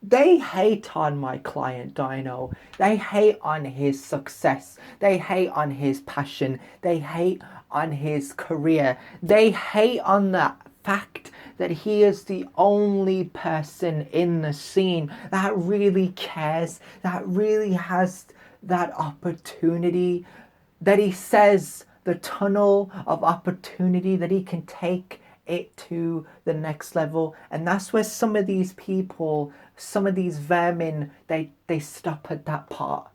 they hate on my client Dino. They hate on his success. They hate on his passion. They hate on his career. They hate on the fact that he is the only person in the scene that really cares, that really has that opportunity, that he says the tunnel of opportunity, that he can take it to the next level. And that's where some of these people, some of these vermin, they stop at that part,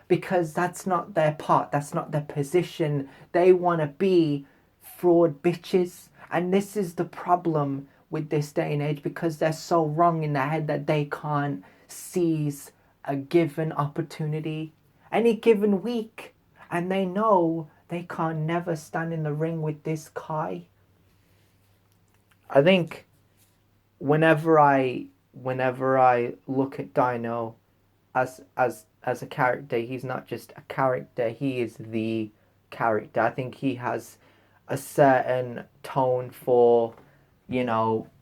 because that's not their part, that's not their position. They want to be fraud bitches. And this is the problem with this day and age, because they're so wrong in their head that they can't seize a given opportunity any given week, and they know they can't never stand in the ring with this Kai. I think whenever I look at Dino as a character, he's not just a character, he is the character. I think he has a certain tone for,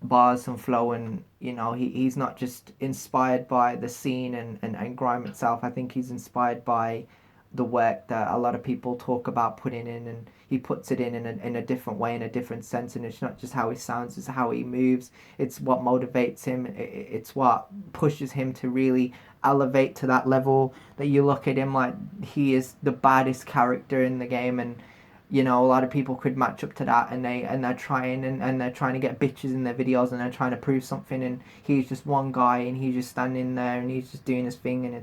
bars and flow, and he's not just inspired by the scene and grime itself. I think he's inspired by the work that a lot of people talk about putting in, and he puts it in a different way, in a different sense, and it's not just how he sounds, it's how he moves. It's what motivates him, it's what pushes him to really elevate to that level, that you look at him like he is the baddest character in the game. And a lot of people could match up to that, and they're trying, and they're trying to get bitches in their videos, and they're trying to prove something, and he's just one guy, and he's just standing there, and he's just doing his thing. And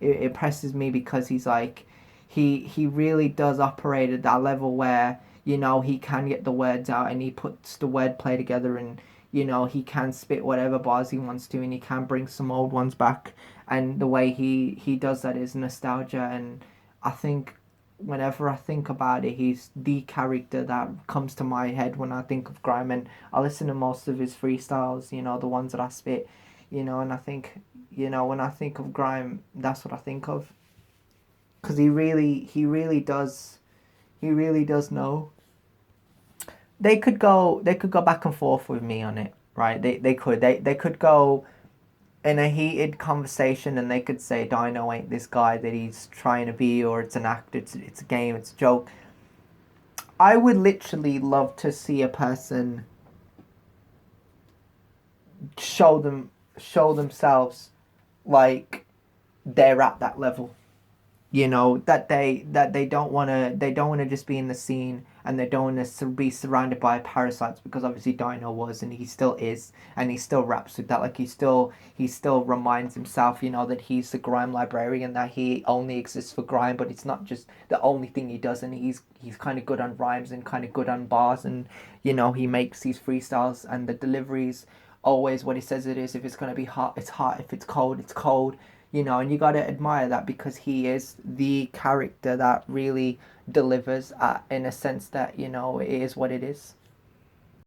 it impresses me, because he's like, he really does operate at that level where he can get the words out, and he puts the wordplay together, and he can spit whatever bars he wants to, and he can bring some old ones back. And the way he does that is nostalgia. And I think whenever I think about it, he's the character that comes to my head when I think of grime. And I listen to most of his freestyles, the ones that I spit, and I think, when I think of grime, that's what I think of. Because he really does know. They could go back and forth with me on it, right? They could go in a heated conversation, and they could say Dino ain't this guy that he's trying to be, or it's an act, it's a game, it's a joke. I would literally love to see a person show themselves like they're at that level. That they don't want to just be in the scene, and they don't want to be surrounded by parasites, because obviously Dino was, and he still is, and he still raps with that. Like, he still reminds himself, that he's the grime librarian, that he only exists for grime, but it's not just the only thing he does. And he's kind of good on rhymes, and kind of good on bars, and he makes these freestyles, and the deliveries always what he says it is. If it's going to be hot, it's hot. If it's cold, it's cold. And you got to admire that, because he is the character that really delivers, in a sense that, it is what it is.